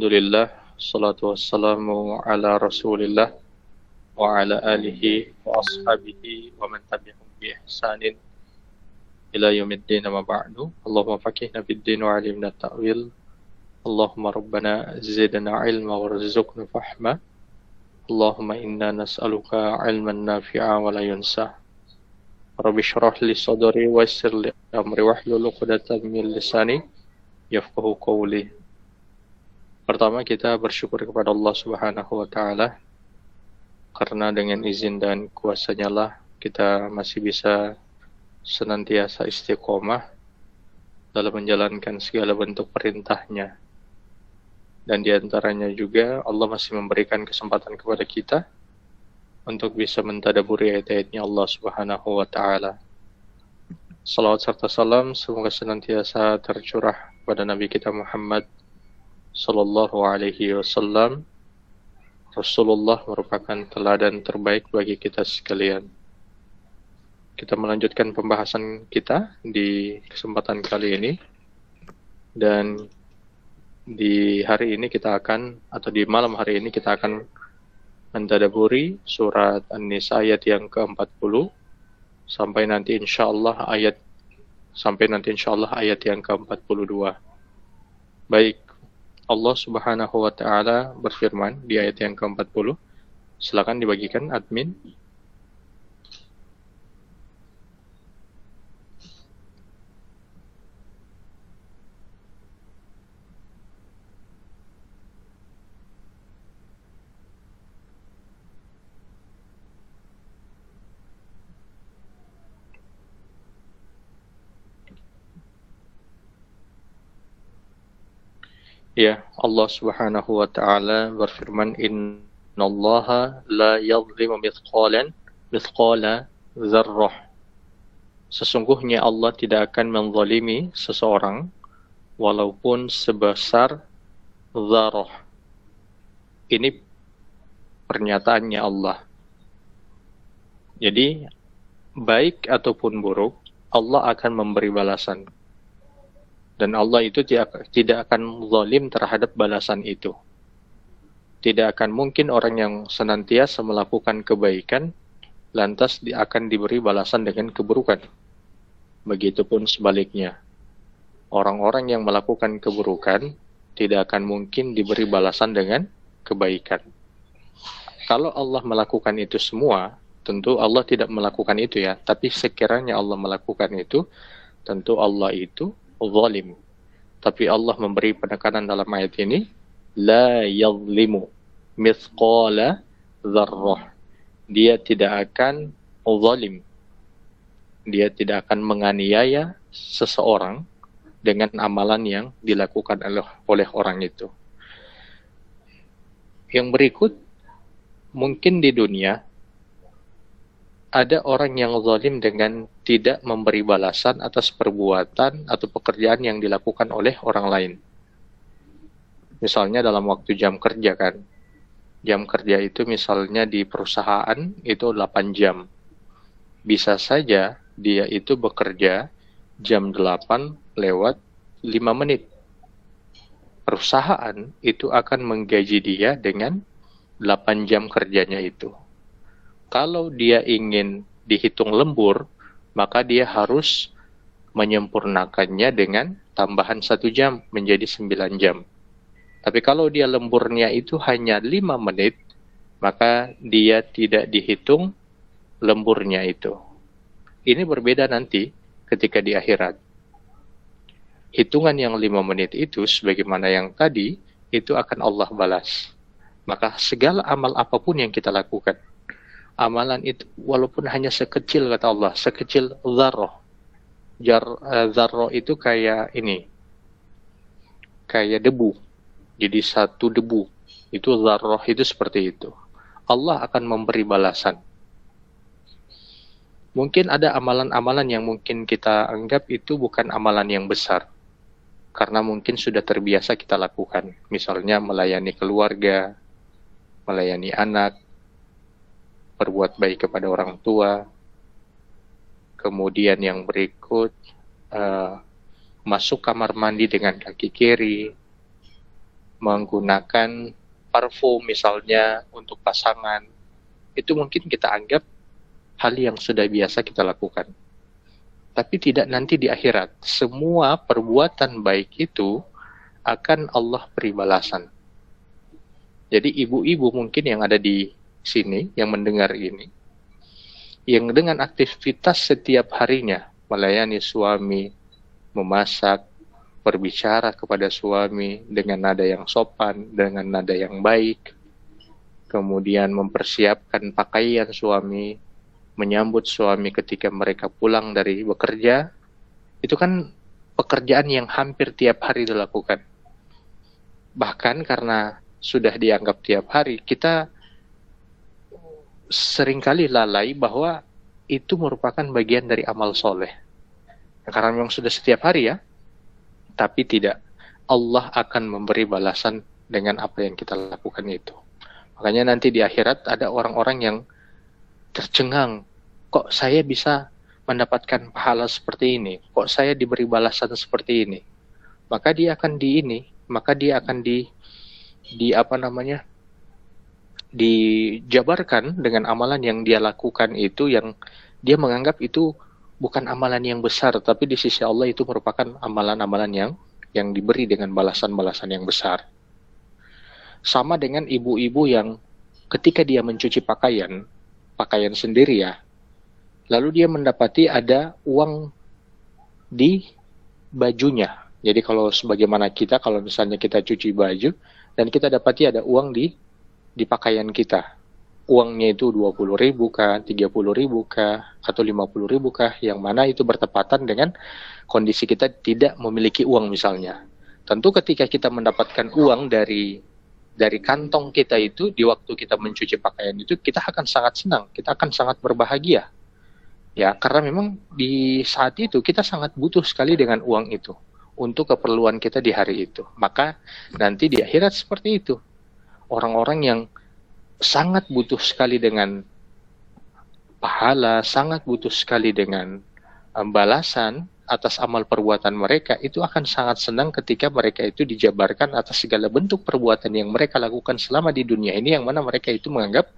Alhamdulillah, salatu wassalamu ala rasulillah wa ala alihi wa ashabihi wa man tabi'ahum bi ihsanin ila yaumiddin ma ba'du. Allahumma faqihna fid din wa 'allimna ta'wil. Allahumma rabbana zidna ilma warzuqna fahma. Allahumma inna nas'aluka ilman nafi'a wa la yansa. Rabbi shrah li sadri wa yassir li amri wahlul 'uqdatam min lisani yafqahu qawli. Pertama, kita bersyukur kepada Allah Subhanahu wa Ta'ala, karena dengan izin dan kuasa-Nya lah kita masih bisa senantiasa istiqomah dalam menjalankan segala bentuk perintah-Nya. Dan diantaranya juga Allah masih memberikan kesempatan kepada kita untuk bisa mentadaburi ayat-ayat-Nya Allah Subhanahu wa Ta'ala. Salawat serta salam semoga senantiasa tercurah pada Nabi kita Muhammad Sallallahu alaihi wasallam. Rasulullah merupakan teladan terbaik bagi kita sekalian. Kita melanjutkan pembahasan kita di kesempatan kali ini. Dan di hari ini kita akan, atau di malam hari ini kita akan mentadaburi surat An-Nisa ayat yang ke-40 sampai nanti insyaallah ayat yang ke-42. Baik, Allah Subhanahu wa Ta'ala berfirman di ayat yang ke-40. Silakan dibagikan admin. Ya, Allah Subhanahu wa Ta'ala berfirman, innallaha la yadhlimu mithqala dzarrah. Sesungguhnya Allah tidak akan menzalimi seseorang walaupun sebesar dzarrah. Ini pernyataannya Allah. Jadi baik ataupun buruk, Allah akan memberi balasan. Dan Allah itu tidak akan zalim terhadap balasan itu. Tidak akan mungkin orang yang senantiasa melakukan kebaikan, lantas akan diberi balasan dengan keburukan. Begitupun sebaliknya. Orang-orang yang melakukan keburukan, tidak akan mungkin diberi balasan dengan kebaikan. Kalau Allah melakukan itu semua, tentu Allah tidak melakukan itu ya. Tapi sekiranya Allah melakukan itu, tentu Allah itu zalim. Tapi Allah memberi penekanan dalam ayat ini, la yadhlimu mithqala dzarrah. Dia tidak akan zalim. Dia tidak akan menganiaya seseorang dengan amalan yang dilakukan oleh orang itu. Yang berikut, mungkin di dunia ada orang yang zalim dengan tidak memberi balasan atas perbuatan atau pekerjaan yang dilakukan oleh orang lain. Misalnya dalam waktu jam kerja kan. Jam kerja itu misalnya di perusahaan itu 8 jam. Bisa saja dia itu bekerja jam 8 lewat 5 menit. Perusahaan itu akan menggaji dia dengan 8 jam kerjanya itu. Kalau dia ingin dihitung lembur, maka dia harus menyempurnakannya dengan tambahan 1 jam menjadi 9 jam. Tapi kalau dia lemburnya itu hanya 5 menit, maka dia tidak dihitung lemburnya itu. Ini berbeda nanti ketika di akhirat. Hitungan yang 5 menit itu, sebagaimana yang tadi, itu akan Allah balas. Maka segala amal apapun yang kita lakukan, amalan itu walaupun hanya sekecil, kata Allah, sekecil dzarrah. Dzarrah itu kayak ini, kayak debu. Jadi satu debu, itu dzarrah itu seperti itu. Allah akan memberi balasan. Mungkin ada amalan-amalan yang mungkin kita anggap itu bukan amalan yang besar, karena mungkin sudah terbiasa kita lakukan. Misalnya melayani keluarga, melayani anak, berbuat baik kepada orang tua. Kemudian yang berikut, masuk kamar mandi dengan kaki kiri, menggunakan parfum misalnya untuk pasangan, itu mungkin kita anggap hal yang sudah biasa kita lakukan. Tapi tidak nanti di akhirat. Semua perbuatan baik itu akan Allah beri balasan. Jadi ibu-ibu mungkin yang ada di sini, yang mendengar ini, yang dengan aktivitas setiap harinya, melayani suami, memasak, berbicara kepada suami dengan nada yang sopan, dengan nada yang baik, kemudian mempersiapkan pakaian suami, menyambut suami ketika mereka pulang dari bekerja, itu kan pekerjaan yang hampir tiap hari dilakukan. Bahkan karena sudah dianggap tiap hari, kita seringkali lalai bahwa itu merupakan bagian dari amal soleh. Karena memang sudah setiap hari ya, tapi tidak. Allah akan memberi balasan dengan apa yang kita lakukan itu. Makanya nanti di akhirat ada orang-orang yang tercengang, kok saya bisa mendapatkan pahala seperti ini, kok saya diberi balasan seperti ini. Maka dia akan dijabarkan dengan amalan yang dia lakukan itu, yang dia menganggap itu bukan amalan yang besar, tapi di sisi Allah itu merupakan amalan-amalan yang diberi dengan balasan-balasan yang besar. Sama dengan ibu-ibu yang ketika dia mencuci pakaian sendiri ya, lalu dia mendapati ada uang di bajunya. Jadi kalau sebagaimana kita, kalau misalnya kita cuci baju dan kita dapati ada uang di pakaian kita, uangnya itu 20.000 kah, 30.000 kah, atau 50.000 kah, yang mana itu bertepatan dengan kondisi kita tidak memiliki uang misalnya. Tentu ketika kita mendapatkan uang dari kantong kita itu, di waktu kita mencuci pakaian itu, kita akan sangat senang, kita akan sangat berbahagia. Ya, karena memang di saat itu kita sangat butuh sekali dengan uang itu untuk keperluan kita di hari itu. Maka nanti di akhirat seperti itu. Orang-orang yang sangat butuh sekali dengan pahala, sangat butuh sekali dengan balasan atas amal perbuatan mereka, itu akan sangat senang ketika mereka itu dijabarkan atas segala bentuk perbuatan yang mereka lakukan selama di dunia ini, yang mana mereka itu menganggap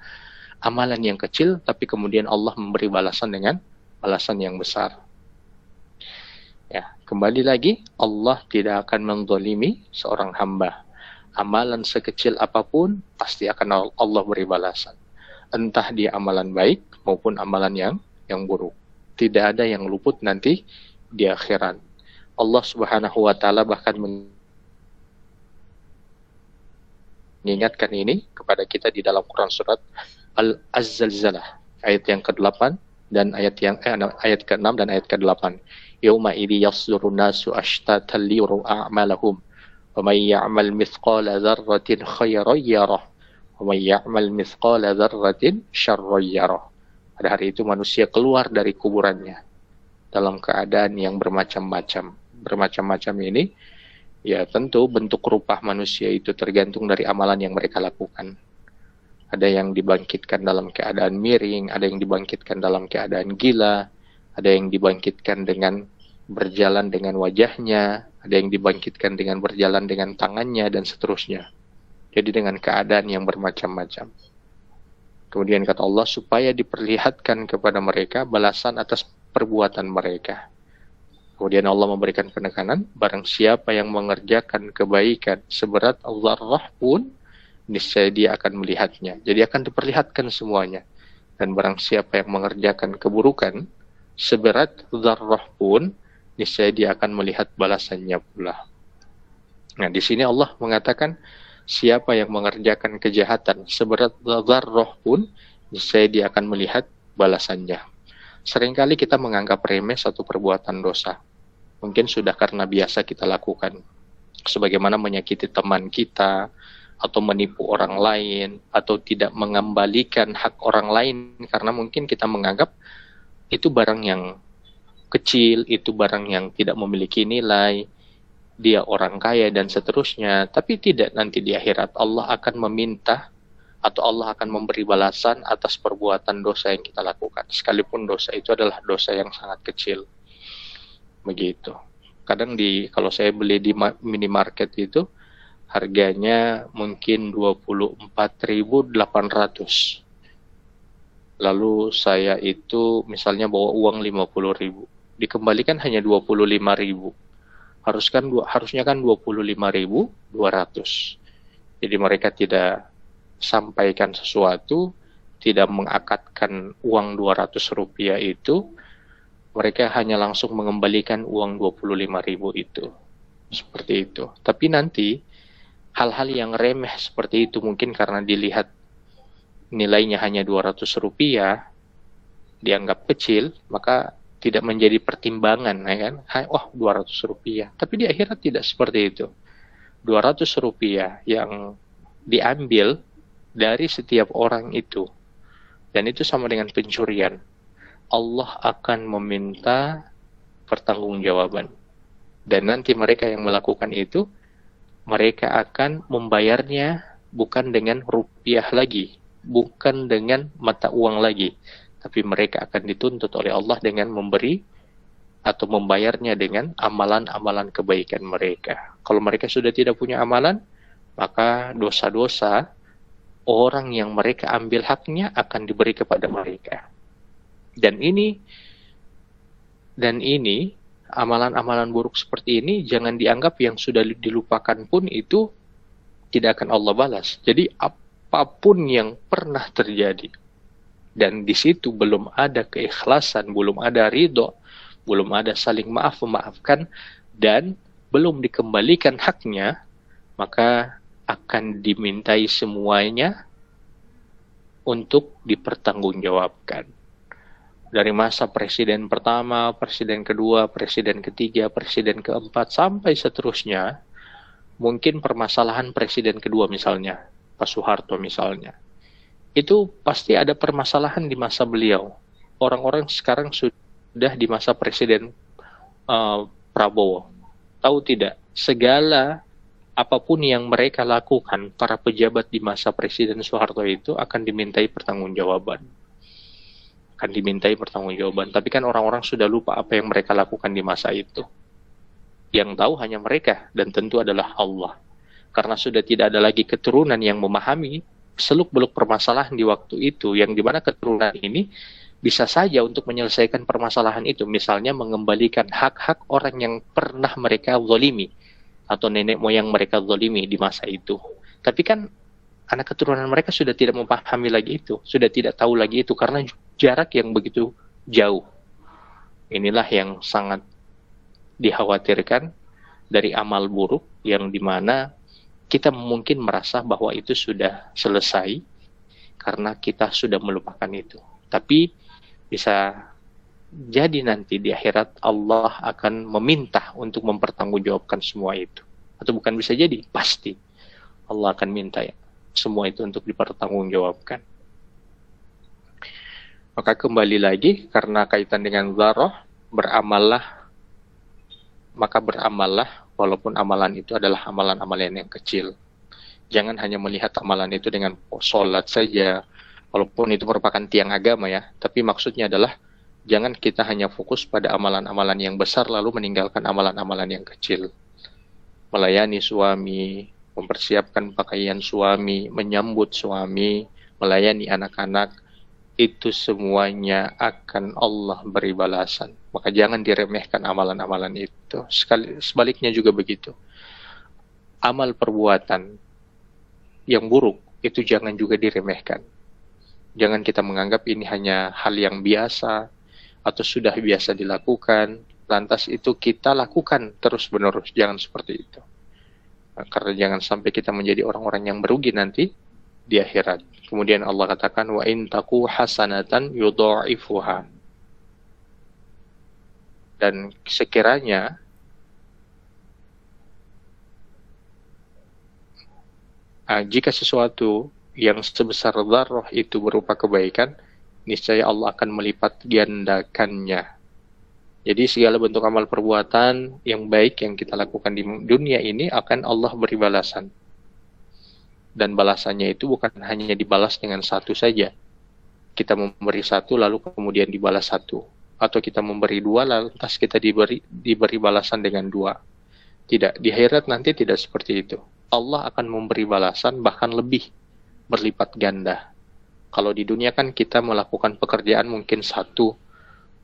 amalan yang kecil, tapi kemudian Allah memberi balasan dengan balasan yang besar. Ya, kembali lagi, Allah tidak akan menzalimi seorang hamba. Amalan sekecil apapun pasti akan Allah beri balasan. Entah dia amalan baik maupun amalan yang buruk. Tidak ada yang luput nanti di akhirat. Allah Subhanahu wa taala bahkan mengingatkan ini kepada kita di dalam Quran surat Al-Zalzalah ayat yang ke-8 dan ayat ke-6 dan ayat ke-8. Yauma idzi yasdurun nasu ashtatan liyuru a'malahum wa may ya'mal mithqala dzarratin khairan yarah wa may ya'mal mithqala dzarratin syarran yarah. Pada hari itu manusia keluar dari kuburannya dalam keadaan yang bermacam-macam. Bermacam-macam ini ya tentu bentuk rupa manusia itu tergantung dari amalan yang mereka lakukan. Ada yang dibangkitkan dalam keadaan miring, ada yang dibangkitkan dalam keadaan gila, ada yang dibangkitkan dengan berjalan dengan wajahnya, ada yang dibangkitkan dengan berjalan dengan tangannya, dan seterusnya. Jadi dengan keadaan yang bermacam-macam. Kemudian kata Allah, supaya diperlihatkan kepada mereka balasan atas perbuatan mereka. Kemudian Allah memberikan penekanan, barang siapa yang mengerjakan kebaikan seberat dzarrah pun, niscaya dia akan melihatnya. Jadi akan diperlihatkan semuanya. Dan barang siapa yang mengerjakan keburukan seberat dzarrah pun, niscaya dia akan melihat balasannya pula. Nah, di sini Allah mengatakan, siapa yang mengerjakan kejahatan seberat dzarrah pun, niscaya dia akan melihat balasannya. Seringkali kita menganggap remeh satu perbuatan dosa. Mungkin sudah karena biasa kita lakukan. Sebagaimana menyakiti teman kita, atau menipu orang lain, atau tidak mengembalikan hak orang lain, karena mungkin kita menganggap itu barang yang kecil, itu barang yang tidak memiliki nilai, dia orang kaya dan seterusnya. Tapi tidak, nanti di akhirat Allah akan meminta atau Allah akan memberi balasan atas perbuatan dosa yang kita lakukan, sekalipun dosa itu adalah dosa yang sangat kecil. Begitu. Kadang kalau saya beli di minimarket itu, harganya mungkin 24.800. Lalu saya itu misalnya bawa uang 50.000, dikembalikan hanya 25.000. Harusnya kan 25.200. Jadi mereka tidak sampaikan sesuatu, tidak mengakadkan uang 200 rupiah itu, mereka hanya langsung mengembalikan uang 25.000 itu. Seperti itu. Tapi nanti hal-hal yang remeh seperti itu mungkin karena dilihat nilainya hanya 200 rupiah, dianggap kecil, maka tidak menjadi pertimbangan, ya kan? 200 rupiah. Tapi di akhirat tidak seperti itu. 200 rupiah yang diambil dari setiap orang itu, dan itu sama dengan pencurian. Allah akan meminta pertanggungjawaban. Dan nanti mereka yang melakukan itu, mereka akan membayarnya bukan dengan rupiah lagi, bukan dengan mata uang lagi, tapi mereka akan dituntut oleh Allah dengan memberi atau membayarnya dengan amalan-amalan kebaikan mereka. Kalau mereka sudah tidak punya amalan, maka dosa-dosa orang yang mereka ambil haknya akan diberi kepada mereka. Dan ini amalan-amalan buruk seperti ini jangan dianggap yang sudah dilupakan pun itu tidak akan Allah balas. Jadi apapun yang pernah terjadi, dan di situ belum ada keikhlasan, belum ada ridho, belum ada saling memaafkan, dan belum dikembalikan haknya, maka akan dimintai semuanya untuk dipertanggungjawabkan. Dari masa presiden pertama, presiden kedua, presiden ketiga, presiden keempat, sampai seterusnya. Mungkin permasalahan presiden kedua misalnya, Pak Soeharto misalnya, itu pasti ada permasalahan di masa beliau. Orang-orang sekarang sudah di masa presiden Prabowo. Tahu tidak, segala apapun yang mereka lakukan, para pejabat di masa presiden Soeharto itu akan dimintai pertanggungjawaban. Tapi kan orang-orang sudah lupa apa yang mereka lakukan di masa itu. Yang tahu hanya mereka, dan tentu adalah Allah. Karena sudah tidak ada lagi keturunan yang memahami seluk-beluk permasalahan di waktu itu, yang dimana keturunan ini bisa saja untuk menyelesaikan permasalahan itu, misalnya mengembalikan hak-hak orang yang pernah mereka zalimi, atau nenek moyang mereka zalimi di masa itu. Tapi kan anak keturunan mereka sudah tidak memahami lagi itu, sudah tidak tahu lagi itu, karena jarak yang begitu jauh. Inilah yang sangat dikhawatirkan dari amal buruk, yang dimana kita mungkin merasa bahwa itu sudah selesai karena kita sudah melupakan itu. Tapi bisa jadi nanti di akhirat Allah akan meminta untuk mempertanggungjawabkan semua itu. Atau bukan bisa jadi, pasti Allah akan minta semua itu untuk dipertanggungjawabkan. Maka kembali lagi, karena kaitan dengan dzarrah, beramallah walaupun amalan itu adalah amalan-amalan yang kecil. Jangan hanya melihat amalan itu dengan sholat saja, walaupun itu merupakan tiang agama ya, tapi maksudnya adalah jangan kita hanya fokus pada amalan-amalan yang besar lalu meninggalkan amalan-amalan yang kecil. Melayani suami, mempersiapkan pakaian suami, menyambut suami, melayani anak-anak, itu semuanya akan Allah beri balasan. Maka jangan diremehkan amalan-amalan itu. Sebaliknya juga begitu. Amal perbuatan yang buruk itu jangan juga diremehkan. Jangan kita menganggap ini hanya hal yang biasa atau sudah biasa dilakukan, lantas itu kita lakukan terus-menerus. Jangan seperti itu. Karena jangan sampai kita menjadi orang-orang yang merugi nanti di akhirat. Kemudian Allah katakan, wa in taku hasanatan yudha'ifuha. Dan sekiranya jika sesuatu yang sebesar dzarrah itu berupa kebaikan, niscaya Allah akan melipat gandakannya. Jadi segala bentuk amal perbuatan yang baik yang kita lakukan di dunia ini akan Allah beri balasan. Dan balasannya itu bukan hanya dibalas dengan satu saja. Kita memberi satu lalu kemudian dibalas satu. Atau kita memberi dua lantas kita diberi balasan dengan dua. Tidak, di akhirat nanti tidak seperti itu. Allah akan memberi balasan bahkan lebih berlipat ganda. Kalau di dunia kan kita melakukan pekerjaan mungkin satu,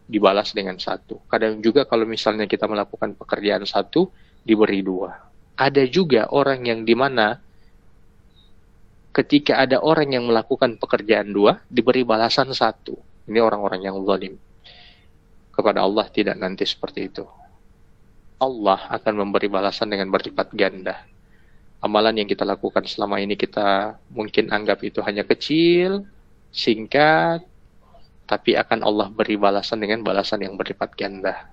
dibalas dengan satu. Kadang juga kalau misalnya kita melakukan pekerjaan satu, diberi dua. Ada juga orang yang dimana ketika ada orang yang melakukan pekerjaan dua, diberi balasan satu. Ini orang-orang yang zalim. Kepada Allah tidak nanti seperti itu. Allah akan memberi balasan dengan berlipat ganda. Amalan yang kita lakukan selama ini kita mungkin anggap itu hanya kecil, singkat, tapi akan Allah beri balasan dengan balasan yang berlipat ganda.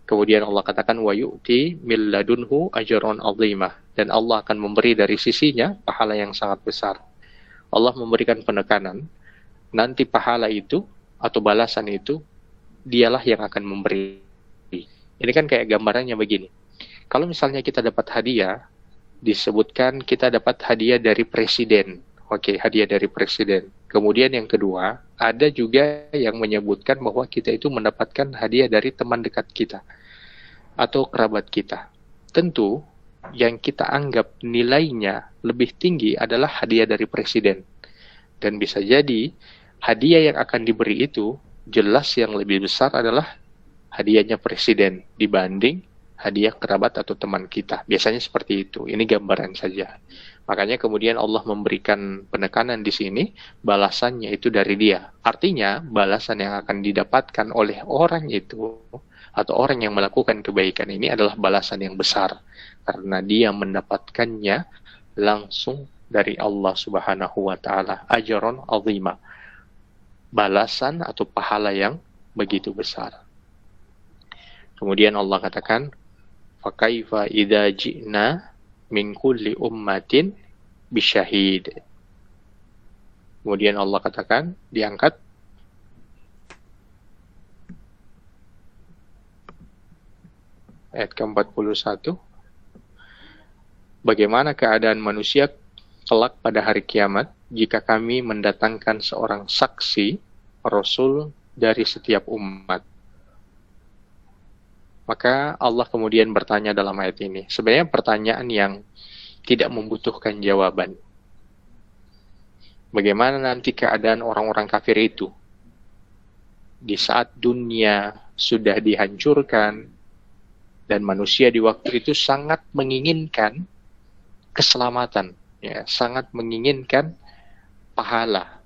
Kemudian Allah katakan wa yu'ti min ladunhu ajran 'azimah, dan Allah akan memberi dari sisinya pahala yang sangat besar. Allah memberikan penekanan, nanti pahala itu atau balasan itu dialah yang akan memberi. Ini kan kayak gambarannya begini. Kalau misalnya kita dapat hadiah, disebutkan kita dapat hadiah dari presiden. Oke, hadiah dari presiden. Kemudian yang kedua, ada juga yang menyebutkan bahwa kita itu mendapatkan hadiah dari teman dekat kita atau kerabat kita. Tentu, yang kita anggap nilainya lebih tinggi adalah hadiah dari presiden. Dan bisa jadi, hadiah yang akan diberi itu, jelas yang lebih besar adalah hadiahnya presiden dibanding hadiah kerabat atau teman kita. Biasanya seperti itu. Ini gambaran saja. Makanya kemudian Allah memberikan penekanan di sini, balasannya itu dari dia. Artinya, balasan yang akan didapatkan oleh orang itu, atau orang yang melakukan kebaikan ini adalah balasan yang besar. Karena dia mendapatkannya langsung dari Allah Subhanahu wa Ta'ala. Ajron azimah. Balasan atau pahala yang begitu besar. Kemudian Allah katakan, فَكَيْفَ إِذَا جِئْنَا مِنْ كُلِّ أُمَّةٍ بِشَهِيدٍ. Kemudian Allah katakan, diangkat, ayat ke-41, bagaimana keadaan manusia kelak pada hari kiamat jika kami mendatangkan seorang saksi, Rasul dari setiap umat. Maka Allah kemudian bertanya dalam ayat ini. Sebenarnya pertanyaan yang tidak membutuhkan jawaban. Bagaimana nanti keadaan orang-orang kafir itu? Di saat dunia sudah dihancurkan, dan manusia di waktu itu sangat menginginkan keselamatan. Ya, sangat menginginkan pahala.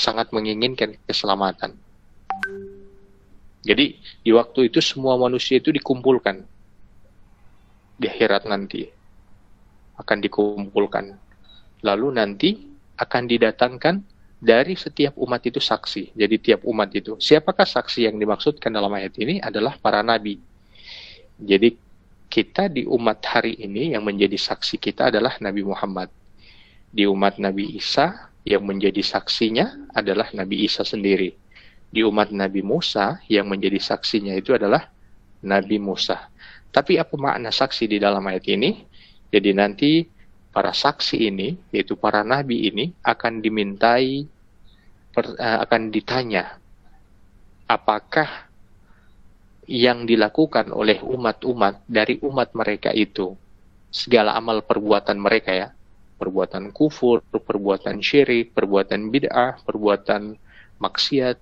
Sangat menginginkan keselamatan. Jadi di waktu itu semua manusia itu dikumpulkan di akhirat nanti akan dikumpulkan. Lalu nanti akan didatangkan dari setiap umat itu saksi. Jadi tiap umat itu. Siapakah saksi yang dimaksudkan dalam ayat ini adalah para nabi. Jadi kita di umat hari ini yang menjadi saksi kita adalah Nabi Muhammad. Di umat Nabi Isa yang menjadi saksinya adalah Nabi Isa sendiri. Di umat Nabi Musa yang menjadi saksinya itu adalah Nabi Musa. Tapi apa makna saksi di dalam ayat ini? Jadi nanti para saksi ini, yaitu para nabi ini, akan ditanya apakah yang dilakukan oleh umat-umat dari umat mereka itu, segala amal perbuatan mereka ya, perbuatan kufur, perbuatan syirik, perbuatan bid'ah, perbuatan maksiat,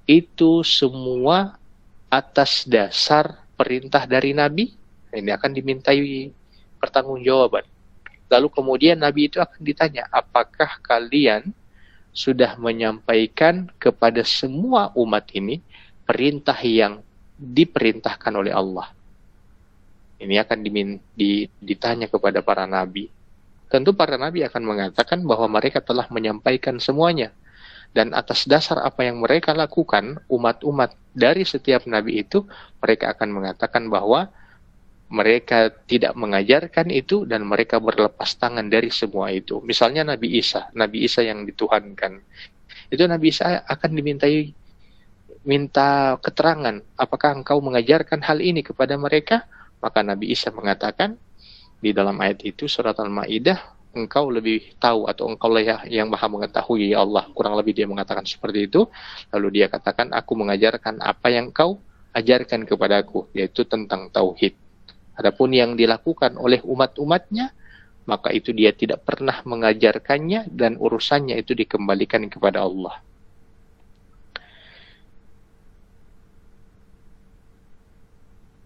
itu semua atas dasar perintah dari Nabi. Ini akan dimintai pertanggungjawaban. Lalu kemudian Nabi itu akan ditanya, apakah kalian sudah menyampaikan kepada semua umat ini perintah yang diperintahkan oleh Allah? Ini akan ditanya kepada para Nabi. Tentu para Nabi akan mengatakan bahwa mereka telah menyampaikan semuanya. Dan atas dasar apa yang mereka lakukan, umat-umat dari setiap nabi itu, mereka akan mengatakan bahwa mereka tidak mengajarkan itu dan mereka berlepas tangan dari semua itu. Misalnya Nabi Isa yang dituhankan. Itu Nabi Isa akan minta keterangan, apakah engkau mengajarkan hal ini kepada mereka? Maka Nabi Isa mengatakan di dalam ayat itu, surat Al-Maidah, engkau lebih tahu atau engkau lah yang maha mengetahui ya Allah. Kurang lebih dia mengatakan seperti itu. Lalu dia katakan, aku mengajarkan apa yang kau ajarkan kepadaku, yaitu tentang tauhid. Adapun yang dilakukan oleh umat-umatnya, maka itu dia tidak pernah mengajarkannya dan urusannya itu dikembalikan kepada Allah.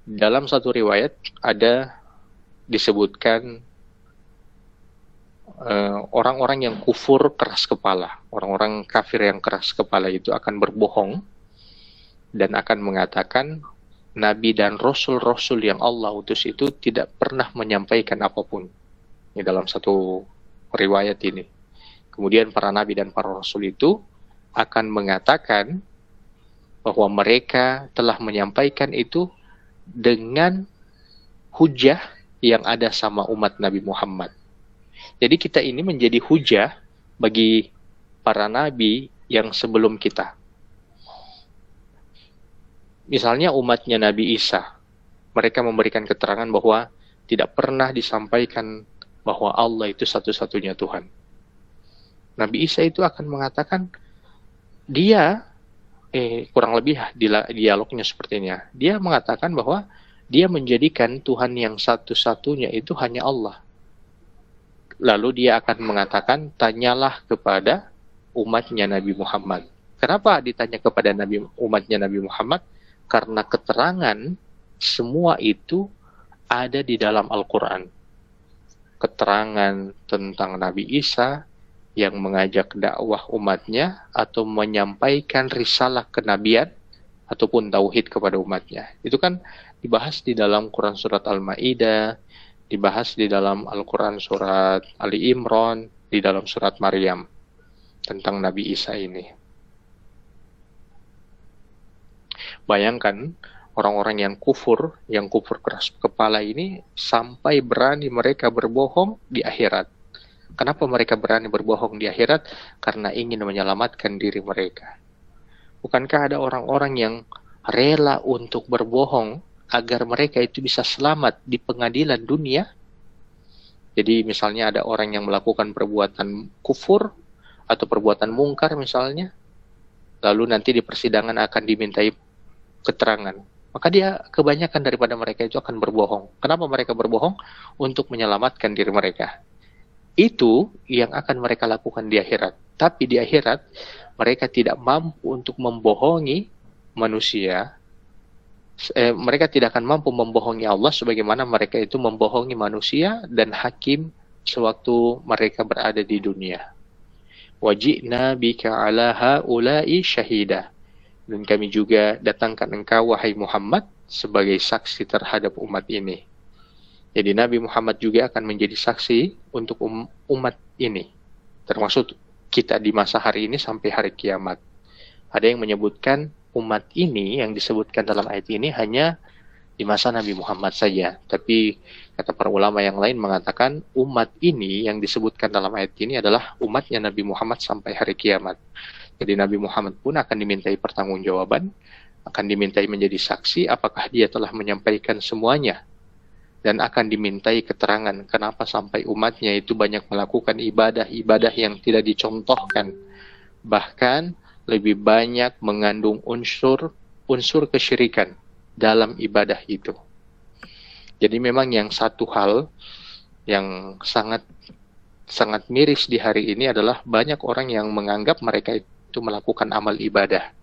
Dalam satu riwayat ada disebutkan orang-orang yang kufur keras kepala, orang-orang kafir yang keras kepala itu akan berbohong dan akan mengatakan Nabi dan Rasul-Rasul yang Allah utus itu tidak pernah menyampaikan apapun. Ini dalam satu riwayat ini. Kemudian para Nabi dan para Rasul itu akan mengatakan bahwa mereka telah menyampaikan itu dengan hujah yang ada sama umat Nabi Muhammad. Jadi kita ini menjadi hujah bagi para Nabi yang sebelum kita. Misalnya umatnya Nabi Isa, mereka memberikan keterangan bahwa tidak pernah disampaikan bahwa Allah itu satu-satunya Tuhan. Nabi Isa itu akan mengatakan, dia, kurang lebih dialognya sepertinya, dia mengatakan bahwa dia menjadikan Tuhan yang satu-satunya itu hanya Allah. Lalu dia akan mengatakan, tanyalah kepada umatnya Nabi Muhammad. Kenapa ditanya kepada umatnya Nabi Muhammad? Karena keterangan semua itu ada di dalam Al-Quran. Keterangan tentang Nabi Isa yang mengajak dakwah umatnya atau menyampaikan risalah kenabian ataupun tauhid kepada umatnya. Itu kan dibahas di dalam Quran surat Al-Maidah, dibahas di dalam Al-Quran surat Ali Imran, di dalam surat Maryam tentang Nabi Isa ini. Bayangkan orang-orang yang kufur keras kepala ini sampai berani mereka berbohong di akhirat. Kenapa mereka berani berbohong di akhirat? Karena ingin menyelamatkan diri mereka. Bukankah ada orang-orang yang rela untuk berbohong agar mereka itu bisa selamat di pengadilan dunia? Jadi misalnya ada orang yang melakukan perbuatan kufur atau perbuatan mungkar misalnya, lalu nanti di persidangan akan dimintai keterangan, maka dia kebanyakan daripada mereka itu akan berbohong. Kenapa mereka berbohong? Untuk menyelamatkan diri mereka. Itu yang akan mereka lakukan di akhirat. Tapi di akhirat mereka tidak mampu untuk membohongi manusia. Mereka tidak akan mampu membohongi Allah sebagaimana mereka itu membohongi manusia dan hakim sewaktu mereka berada di dunia. Wajibna bika ala haula'i syahida. Dan kami juga datangkan engkau, wahai Muhammad, sebagai saksi terhadap umat ini. Jadi Nabi Muhammad juga akan menjadi saksi untuk umat ini. Termasuk kita di masa hari ini sampai hari kiamat. Ada yang menyebutkan umat ini yang disebutkan dalam ayat ini hanya di masa Nabi Muhammad saja. Tapi kata para ulama yang lain mengatakan umat ini yang disebutkan dalam ayat ini adalah umatnya Nabi Muhammad sampai hari kiamat. Jadi Nabi Muhammad pun akan dimintai pertanggungjawaban, akan dimintai menjadi saksi apakah dia telah menyampaikan semuanya, dan akan dimintai keterangan kenapa sampai umatnya itu banyak melakukan ibadah-ibadah yang tidak dicontohkan, bahkan lebih banyak mengandung unsur kesyirikan dalam ibadah itu. Jadi memang yang satu hal yang sangat miris di hari ini adalah banyak orang yang menganggap mereka itu melakukan amal ibadah.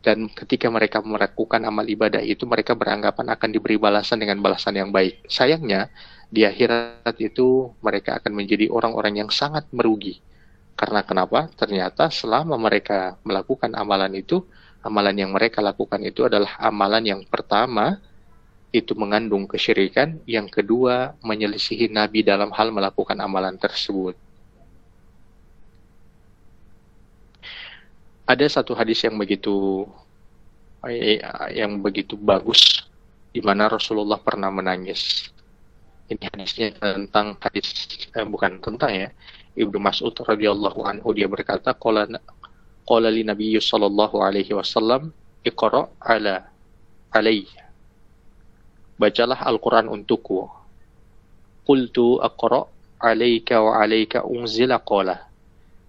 Dan ketika mereka melakukan amal ibadah itu, mereka beranggapan akan diberi balasan dengan balasan yang baik. Sayangnya, di akhirat itu mereka akan menjadi orang-orang yang sangat merugi. Karena kenapa? Ternyata selama mereka melakukan amalan itu, amalan yang mereka lakukan itu adalah amalan yang pertama, itu mengandung kesyirikan. Yang kedua, menyelisihi Nabi dalam hal melakukan amalan tersebut. Ada satu hadis yang begitu bagus di mana Rasulullah pernah menangis. Ini hadisnya tentang Ibnu Mas'ud radhiyallahu anhu, dia berkata qala li Nabi sallallahu alaihi wasallam iqra alayya. Bacalah Al-Qur'an untukku. Qultu aqra alayka wa alayka unzila qala.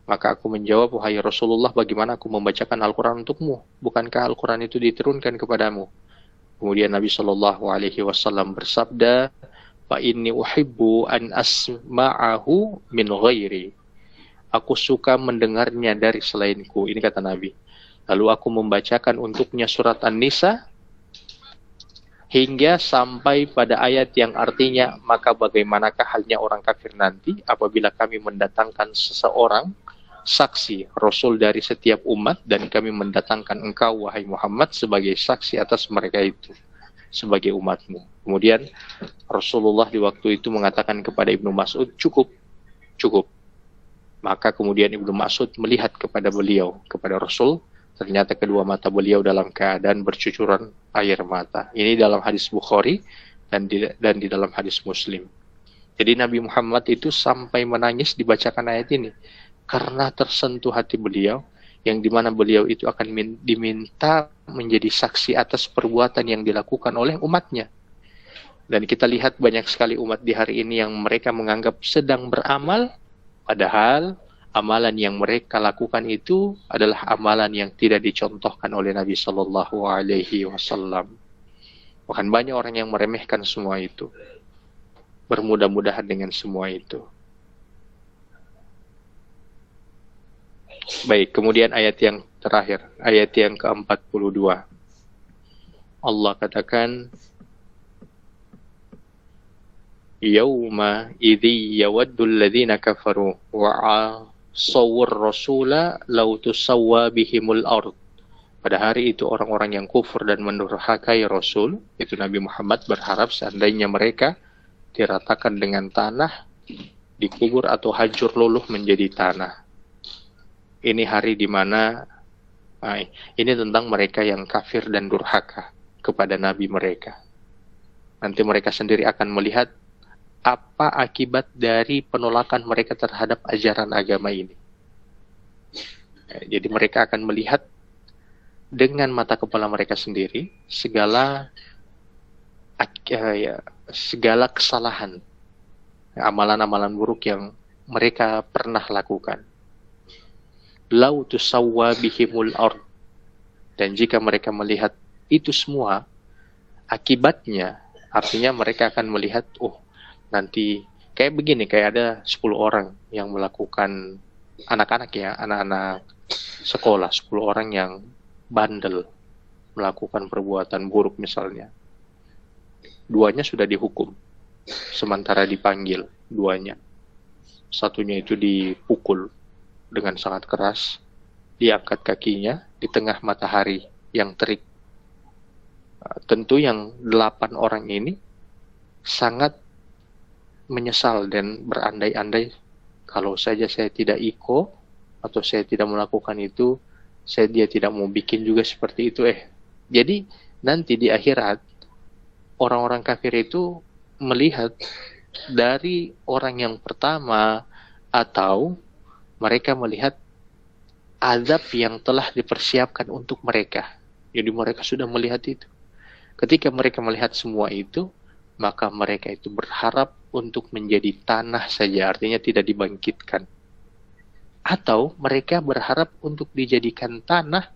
Maka aku menjawab, wahai Rasulullah, bagaimana aku membacakan Al-Quran untukmu? Bukankah Al-Quran itu diturunkan kepadamu? Kemudian Nabi Shallallahu Alaihi Wasallam bersabda, "Fa inni uhibbu an asma'ahu min ghairi." Aku suka mendengarnya dari selainku. Ini kata Nabi. Lalu aku membacakan untuknya surat An-Nisa hingga sampai pada ayat yang artinya, maka bagaimanakah halnya orang kafir nanti apabila kami mendatangkan seseorang saksi Rasul dari setiap umat dan kami mendatangkan engkau wahai Muhammad sebagai saksi atas mereka itu sebagai umatmu. Kemudian Rasulullah di waktu itu mengatakan kepada Ibnu Mas'ud, cukup. Maka kemudian Ibnu Mas'ud melihat kepada beliau, kepada Rasul. Ternyata kedua mata beliau dalam keadaan bercucuran air mata. Ini dalam hadis Bukhari dan di dalam hadis Muslim. Jadi Nabi Muhammad itu sampai menangis dibacakan ayat ini karena tersentuh hati beliau, yang dimana beliau itu akan diminta menjadi saksi atas perbuatan yang dilakukan oleh umatnya. Dan kita lihat banyak sekali umat di hari ini yang mereka menganggap sedang beramal, padahal amalan yang mereka lakukan itu adalah amalan yang tidak dicontohkan oleh Nabi Shallallahu Alaihi Wasallam. Bahkan banyak orang yang meremehkan semua itu, bermudah-mudahan dengan semua itu. Baik, kemudian ayat yang terakhir, ayat yang ke-42. Allah katakan, Yawma idhi yawaddul ladhina kafaru wa'asawur rasula law tusawwa bihimul ard. Pada hari itu orang-orang yang kufur dan mendurhakai Rasul, itu Nabi Muhammad, berharap seandainya mereka diratakan dengan tanah, dikubur atau hancur luluh menjadi tanah. Ini hari di mana ini tentang mereka yang kafir dan durhaka kepada Nabi mereka. Nanti mereka sendiri akan melihat apa akibat dari penolakan mereka terhadap ajaran agama ini. Jadi mereka akan melihat dengan mata kepala mereka sendiri segala kesalahan, amalan-amalan buruk yang mereka pernah lakukan. Lau tusawwa bihimul ard. Dan jika mereka melihat itu semua, akibatnya, artinya mereka akan melihat, nanti kayak begini, kayak ada 10 orang yang melakukan, anak-anak sekolah, 10 orang yang bandel, melakukan perbuatan buruk misalnya. 2-nya sudah dihukum, sementara dipanggil 2-nya. Satunya itu dipukul dengan sangat keras, diangkat kakinya di tengah matahari yang terik. Tentu yang 8 orang ini sangat menyesal dan berandai-andai, kalau saja saya tidak atau saya tidak melakukan itu, dia tidak mau bikin juga seperti itu. Jadi nanti di akhirat orang-orang kafir itu melihat dari orang yang pertama, atau mereka melihat azab yang telah dipersiapkan untuk mereka. Jadi mereka sudah melihat itu. Ketika mereka melihat semua itu, maka mereka itu berharap untuk menjadi tanah saja, artinya tidak dibangkitkan. Atau mereka berharap untuk dijadikan tanah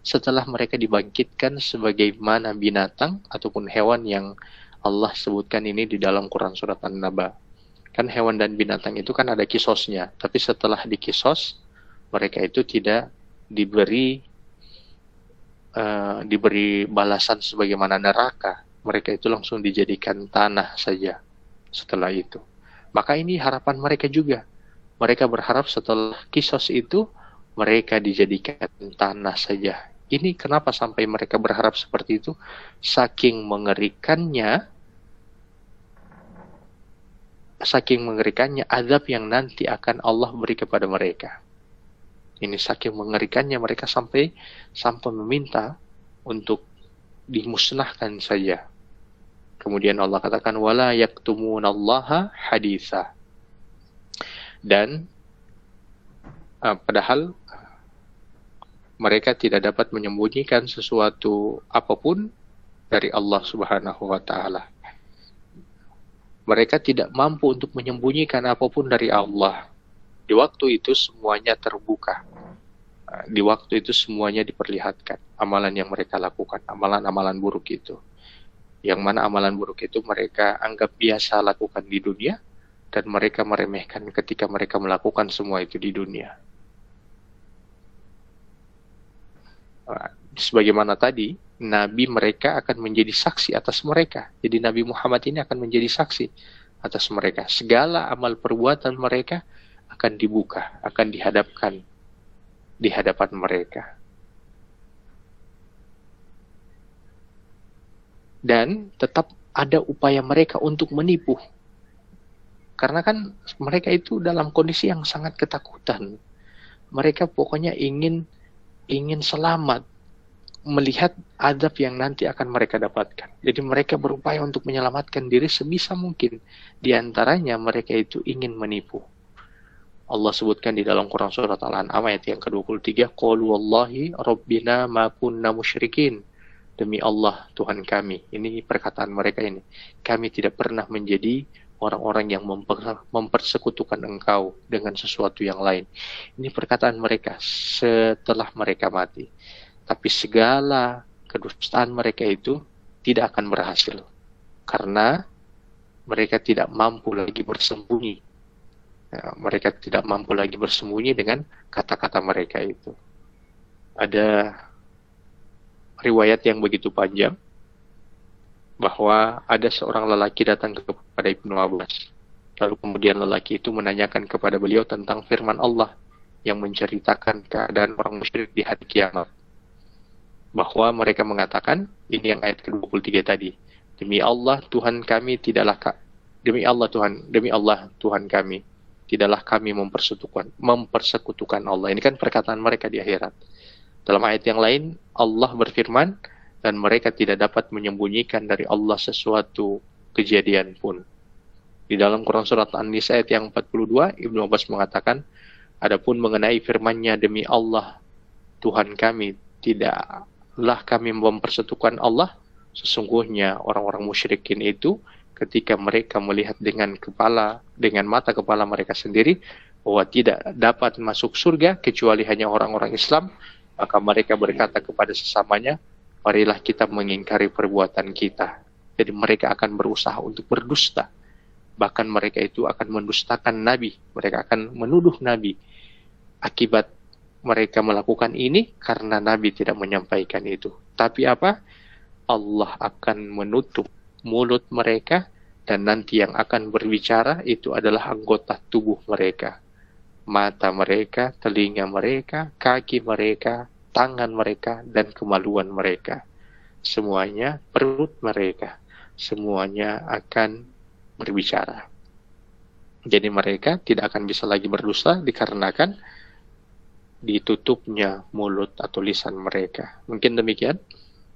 setelah mereka dibangkitkan sebagaimana binatang ataupun hewan yang Allah sebutkan ini di dalam Quran surat An-Naba. Kan hewan dan binatang itu kan ada kisosnya, tapi setelah dikisos, mereka itu tidak diberi balasan sebagaimana neraka. Mereka itu langsung dijadikan tanah saja setelah itu. Maka ini harapan mereka juga. Mereka berharap setelah kisos itu, mereka dijadikan tanah saja. Ini kenapa sampai mereka berharap seperti itu? Saking mengerikannya azab yang nanti akan Allah beri kepada mereka. Ini saking mengerikannya mereka sampai meminta untuk dimusnahkan saja. Kemudian Allah katakan wala yaktumunallaha haditha. Dan padahal mereka tidak dapat menyembunyikan sesuatu apapun dari Allah Subhanahu wa taala. Mereka tidak mampu untuk menyembunyikan apapun dari Allah. Di waktu itu semuanya terbuka. Di waktu itu semuanya diperlihatkan. Amalan yang mereka lakukan, amalan-amalan buruk itu. yang mana amalan buruk itu mereka anggap biasa lakukan di dunia, dan mereka meremehkan ketika mereka melakukan semua itu di dunia. Sebagaimana tadi, Nabi mereka akan menjadi saksi atas mereka. Jadi Nabi Muhammad ini akan menjadi saksi atas mereka. Segala amal perbuatan mereka akan dibuka, akan dihadapkan di hadapan mereka. Dan tetap ada upaya mereka untuk menipu. Karena kan mereka itu dalam kondisi yang sangat ketakutan. Mereka pokoknya ingin selamat melihat azab yang nanti akan mereka dapatkan. Jadi mereka berupaya untuk menyelamatkan diri sebisa mungkin. Di antaranya mereka itu ingin menipu. Allah sebutkan di dalam Quran surat Al-An'am ayat yang ke-23, qalu wallahi rabbina ma kunna musyrikin. Demi Allah Tuhan kami. Ini perkataan mereka ini. Kami tidak pernah menjadi orang-orang yang mempersekutukan engkau dengan sesuatu yang lain. Ini perkataan mereka setelah mereka mati. Tapi segala kedustaan mereka itu tidak akan berhasil. Karena mereka tidak mampu lagi bersembunyi. Mereka tidak mampu lagi bersembunyi dengan kata-kata mereka itu. Ada riwayat yang begitu panjang bahwa ada seorang lelaki datang kepada Ibnu Abbas. Lalu kemudian lelaki itu menanyakan kepada beliau tentang firman Allah yang menceritakan keadaan orang musyrik di hari kiamat. Bahwa mereka mengatakan, ini yang ayat ke-23 tadi, demi Allah Tuhan kami tidaklah demi Allah Tuhan kami tidaklah kami mempersekutukan Allah. Ini kan perkataan mereka di akhirat. Dalam ayat yang lain Allah berfirman, dan mereka tidak dapat menyembunyikan dari Allah sesuatu kejadian pun. Di dalam Quran surat An-Nisa ayat yang 42, Ibnu Abbas mengatakan, adapun mengenai firman-Nya demi Allah Tuhan kami tidaklah kami mempersekutukan Allah, sesungguhnya orang-orang musyrikin itu ketika mereka melihat dengan mata kepala mereka sendiri bahwa tidak dapat masuk surga kecuali hanya orang-orang Islam, maka mereka berkata kepada sesamanya, marilah kita mengingkari perbuatan kita. Jadi mereka akan berusaha untuk berdusta. Bahkan mereka itu akan mendustakan Nabi. Mereka akan menuduh Nabi. Akibat mereka melakukan ini karena Nabi tidak menyampaikan itu. Tapi apa? Allah akan menutup mulut mereka, dan nanti yang akan berbicara itu adalah anggota tubuh mereka. Mata mereka, telinga mereka, kaki mereka, tangan mereka, dan kemaluan mereka. Semuanya, perut mereka, semuanya akan berbicara. Jadi mereka tidak akan bisa lagi berdusta dikarenakan ditutupnya mulut atau lisan mereka. Mungkin demikian.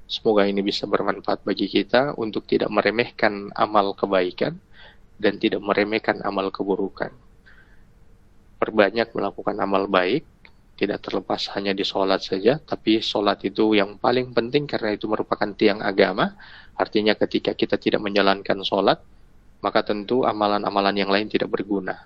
Semoga ini bisa bermanfaat bagi kita untuk tidak meremehkan amal kebaikan dan tidak meremehkan amal keburukan. Perbanyak melakukan amal baik, tidak terlepas hanya di sholat saja, tapi sholat itu yang paling penting karena itu merupakan tiang agama. Artinya ketika kita tidak menjalankan sholat, maka tentu amalan-amalan yang lain tidak berguna.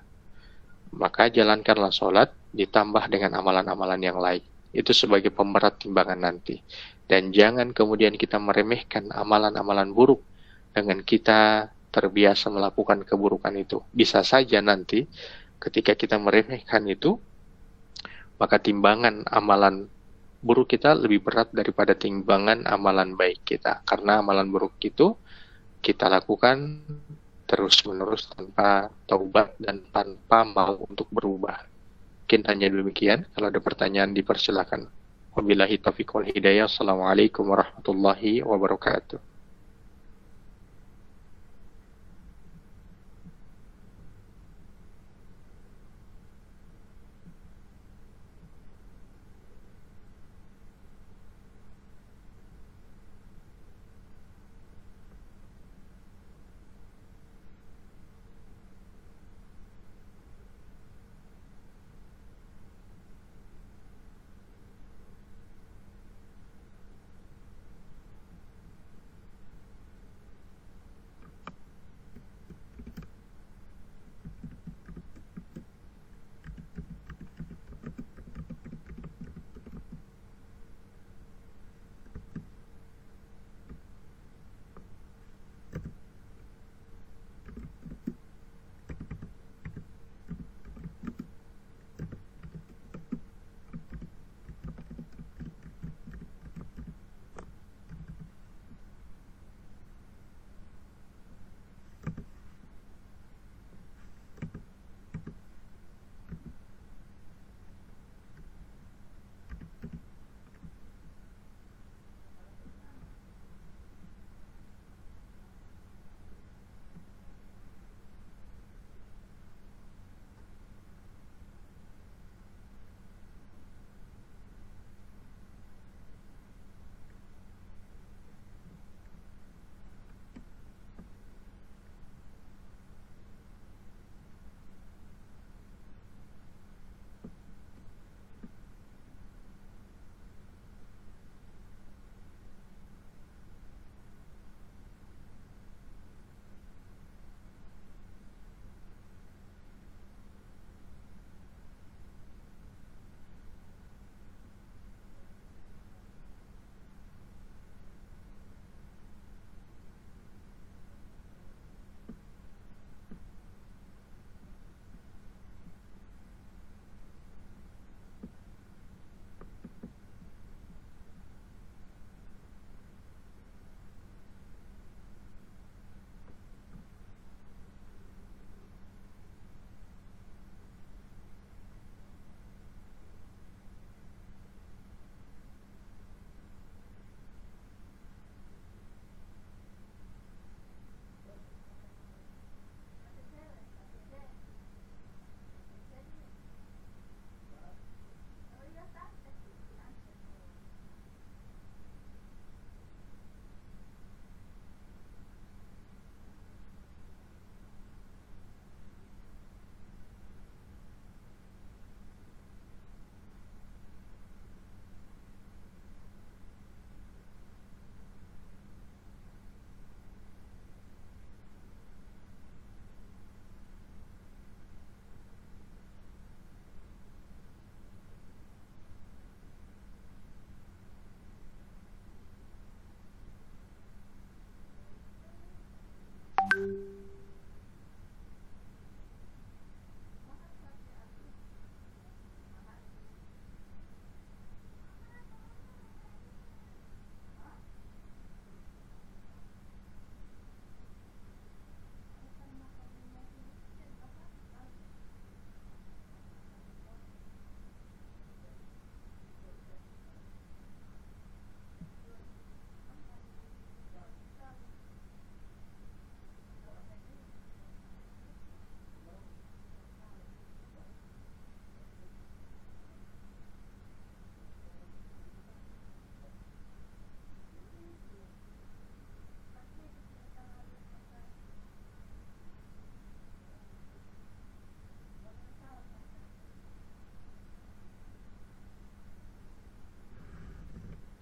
Maka jalankanlah sholat ditambah dengan amalan-amalan yang lain. Itu sebagai pemberat timbangan nanti. Dan jangan kemudian kita meremehkan amalan-amalan buruk dengan kita terbiasa melakukan keburukan itu. Bisa saja nanti ketika kita meremehkan itu, maka timbangan amalan buruk kita lebih berat daripada timbangan amalan baik kita. Karena amalan buruk itu kita lakukan terus-menerus tanpa taubat dan tanpa mau untuk berubah. Mungkin hanya demikian. Kalau ada pertanyaan dipersilakan. Wabillahi taufiq wal hidayah. Assalamualaikum warahmatullahi wabarakatuh.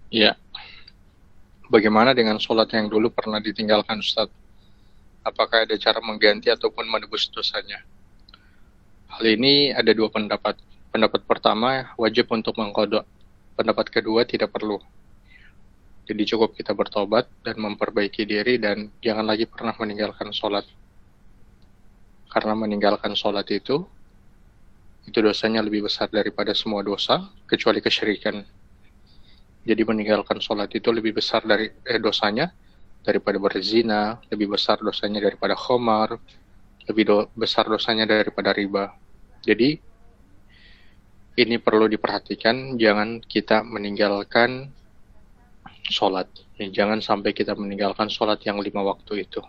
Ya, bagaimana dengan sholat yang dulu pernah ditinggalkan Ustaz? Apakah ada cara mengganti ataupun menebus dosanya? Hal ini ada dua pendapat. Pendapat pertama, wajib untuk mengkodok. Pendapat kedua, tidak perlu. Jadi cukup kita bertobat dan memperbaiki diri dan jangan lagi pernah meninggalkan sholat. Karena meninggalkan sholat itu dosanya lebih besar daripada semua dosa, kecuali kesyirikan. Jadi meninggalkan sholat itu lebih besar dari dosanya daripada berzina, lebih besar dosanya daripada khamar, lebih besar dosanya daripada riba. Jadi ini perlu diperhatikan, jangan kita meninggalkan sholat. Jangan sampai kita meninggalkan sholat yang 5 waktu itu.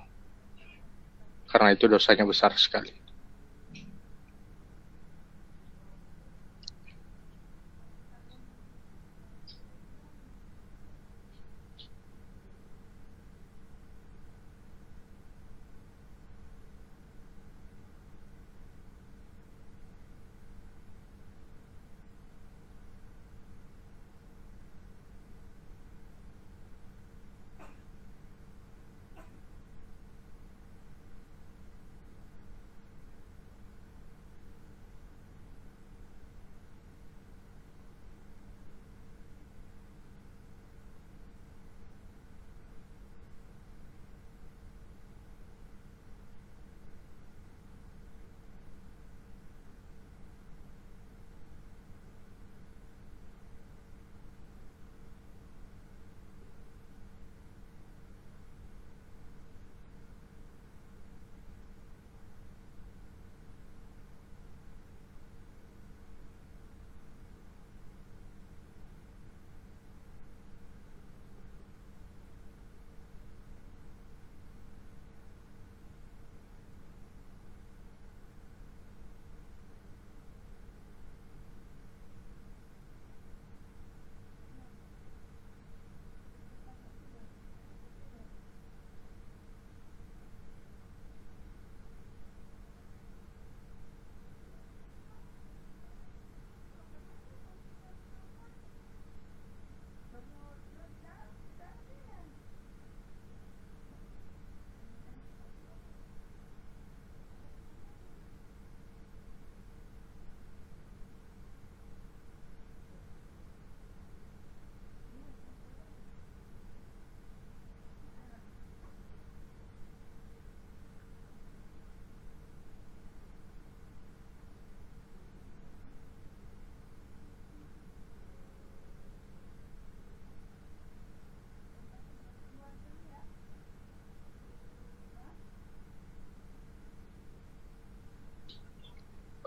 Karena itu dosanya besar sekali.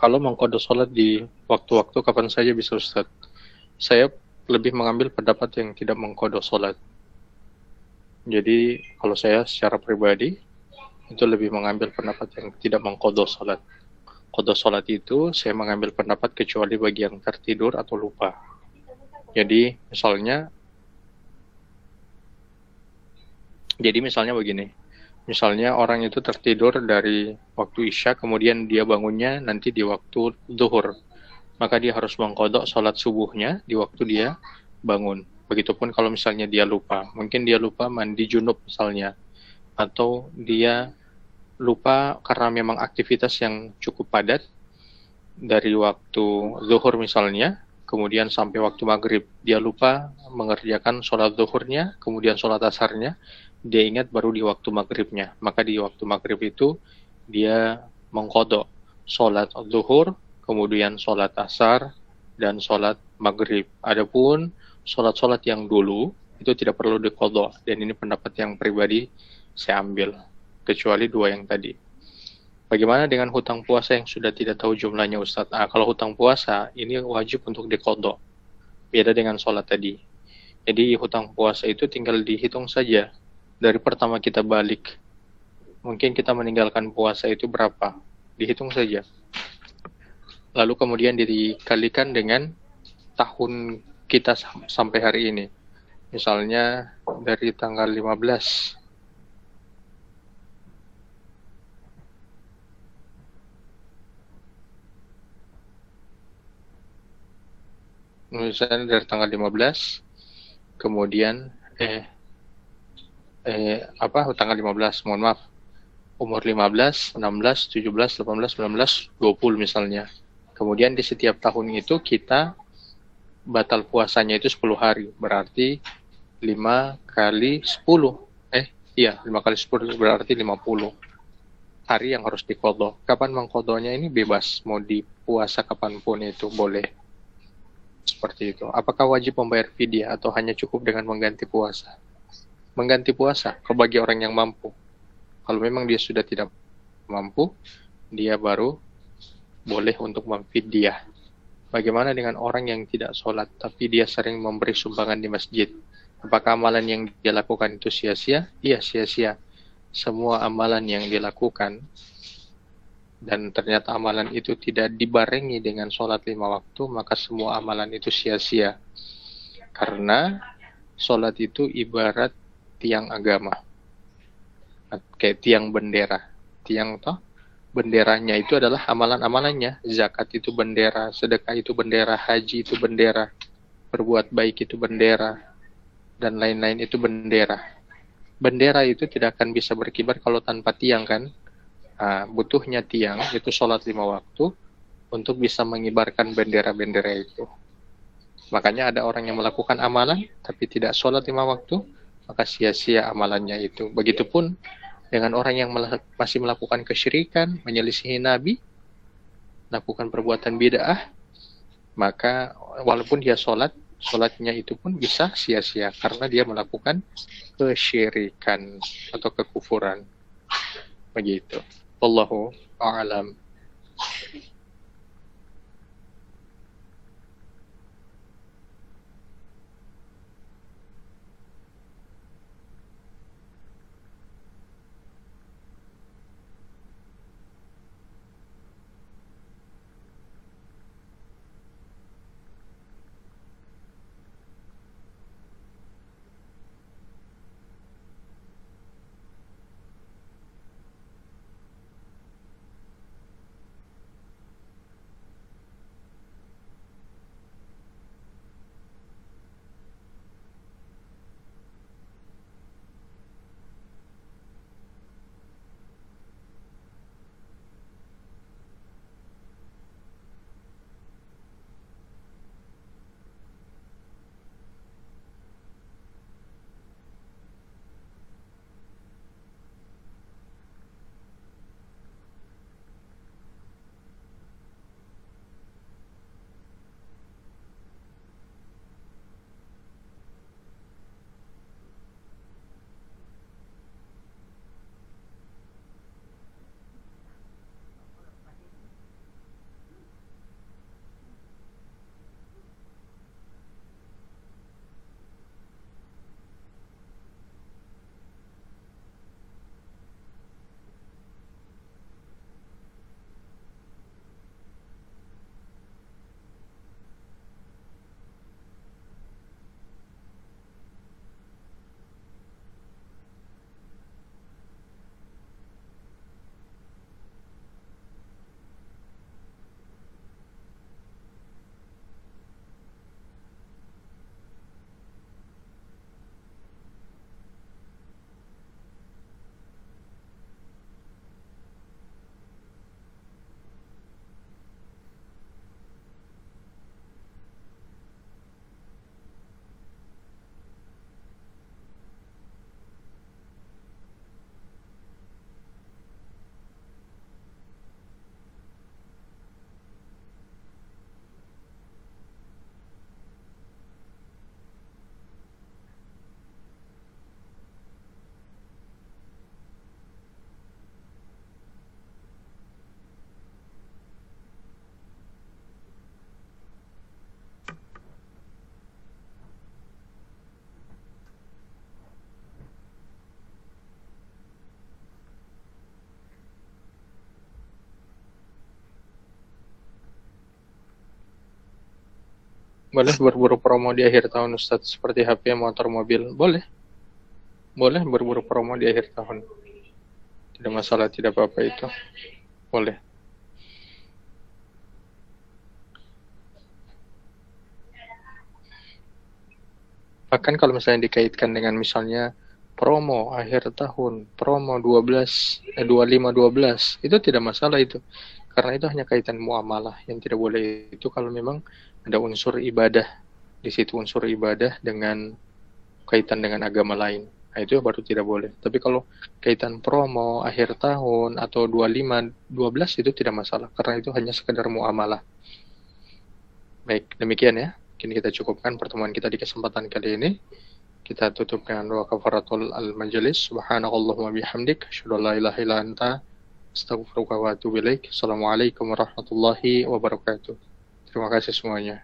Kalau mengkodok sholat di waktu-waktu kapan saja bisa Ustaz. Saya lebih mengambil pendapat yang tidak mengkodok sholat. Jadi kalau saya secara pribadi itu lebih mengambil pendapat yang tidak mengkodok sholat. Kodok sholat itu saya mengambil pendapat kecuali bagi yang tertidur atau lupa. Jadi misalnya begini. Misalnya orang itu tertidur dari waktu Isya, kemudian dia bangunnya nanti di waktu zuhur. Maka dia harus mengkodok sholat subuhnya di waktu dia bangun. Begitupun kalau misalnya dia lupa. Mungkin dia lupa mandi junub misalnya. Atau dia lupa karena memang aktivitas yang cukup padat. Dari waktu zuhur misalnya, kemudian sampai waktu maghrib. Dia lupa mengerjakan sholat zuhurnya, kemudian sholat asarnya. Dia ingat baru di waktu maghribnya. Maka di waktu maghrib itu dia mengkodok sholat zuhur, kemudian sholat asar, dan sholat maghrib. Adapun sholat-sholat yang dulu, itu tidak perlu dikodok. Dan ini pendapat yang pribadi saya ambil. Kecuali dua yang tadi. Bagaimana dengan hutang puasa yang sudah tidak tahu jumlahnya Ustadz? Kalau hutang puasa, ini wajib untuk dikodok. Beda dengan sholat tadi. Jadi hutang puasa itu tinggal dihitung saja. Dari pertama kita balik, mungkin kita meninggalkan puasa itu berapa? Dihitung saja. Lalu kemudian dikalikan dengan tahun kita sampai hari ini. Misalnya dari tanggal 15. Misalnya dari tanggal 15, kemudian tanggal 15, mohon maaf, umur 15, 16, 17, 18, 19, 20 misalnya. Kemudian di setiap tahun itu kita batal puasanya itu 10 hari, berarti 5 kali 10. 5 kali 10 berarti 50 hari yang harus diqadha. Kapan mengqadhanya ini bebas, mau dipuasa kapanpun itu boleh. Seperti itu. Apakah wajib membayar fidyah atau hanya cukup dengan mengganti puasa? Mengganti puasa bagi orang yang mampu. Kalau memang dia sudah tidak mampu, dia baru boleh untuk memfidyah. Bagaimana dengan orang yang tidak sholat, tapi dia sering memberi sumbangan di masjid? Apakah amalan yang dia lakukan itu sia-sia? Iya, sia-sia. Semua amalan yang dilakukan dan ternyata amalan itu tidak dibarengi dengan sholat 5 waktu, maka semua amalan itu sia-sia. Karena sholat itu ibarat tiang agama, kayak tiang bendera. Tiang benderanya itu adalah amalan-amalannya. Zakat itu bendera, sedekah itu bendera, haji itu bendera, berbuat baik itu bendera, dan lain-lain itu bendera. Bendera itu tidak akan bisa berkibar kalau tanpa tiang kan. Butuhnya tiang, itu sholat 5 waktu untuk bisa mengibarkan bendera-bendera itu. Makanya ada orang yang melakukan amalan tapi tidak sholat 5 waktu, maka sia-sia amalannya itu. Begitupun dengan orang yang masih melakukan kesyirikan, menyelisihi Nabi, melakukan perbuatan bid'ah, maka walaupun dia sholatnya itu pun bisa sia-sia karena dia melakukan kesyirikan atau kekufuran. Begitu. Wallahu a'lam. Boleh berburu promo di akhir tahun Ustadz, seperti HP, motor, mobil. Boleh. Boleh berburu promo di akhir tahun. Tidak masalah, tidak apa-apa itu. Boleh. Bahkan kalau misalnya dikaitkan dengan misalnya promo akhir tahun, promo 25 12, itu tidak masalah itu. Karena itu hanya kaitan muamalah. Yang tidak boleh itu kalau memang ada unsur ibadah di situ, unsur ibadah dengan kaitan dengan agama lain. Nah, itu baru tidak boleh. Tapi kalau kaitan promo akhir tahun atau 25 12 itu tidak masalah karena itu hanya sekedar muamalah. Baik, demikian ya. Kini kita cukupkan pertemuan kita di kesempatan kali ini. Kita tutup dengan doa kafaratul al-majlis. Subhanakallahumma bihamdik, asyhadu an la ilaha illa anta, astaghfiruka wa atubu ilaik. Assalamualaikum warahmatullahi wabarakatuh. Terima kasih semuanya.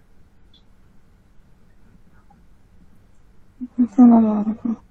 Assalamualaikum.